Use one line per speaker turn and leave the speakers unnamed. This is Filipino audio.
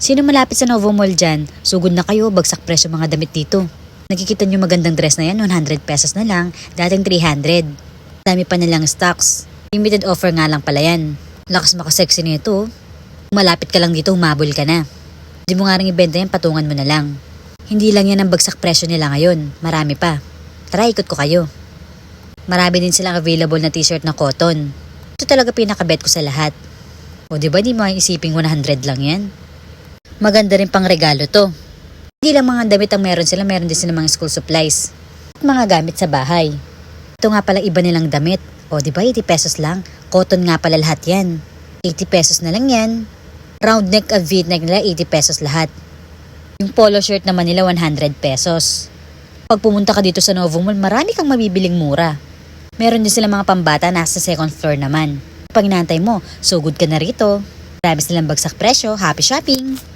Sino malapit sa Novo Mall dyan? Sugod na kayo, bagsak presyo mga damit dito. Nakikita nyo magandang dress na yan, 100 pesos na lang, dating 300. Dami pa nilang stocks. Limited offer nga lang pala yan. Lakas makasexy nito. Kung malapit ka lang dito, humabol ka na. Hindi mo nga rin ibenta yan, patungan mo na lang. Hindi lang yan ang bagsak presyo nila ngayon, marami pa. Tara, ikot ko kayo. Marami din silang available na t-shirt na cotton. Ito talaga pinakabet ko sa lahat. O diba di mo isiping 100 lang yan? Maganda rin pang regalo to. Hindi lang mga damit ang meron sila, meron din sila mga school supplies. At mga gamit sa bahay. Ito nga pala iba nilang damit. O diba 80 pesos lang? Cotton nga pala lahat yan. 80 pesos na lang yan. Round neck at V-neck nila 80 pesos lahat. Yung polo shirt naman nila 100 pesos. Pag pumunta ka dito sa Novo Mall, marami kang mabibiling mura. Meron din sila mga pambata nasa second floor naman. Pag inaantay mo, sugod ka na rito. Marami silang bagsak presyo, happy shopping!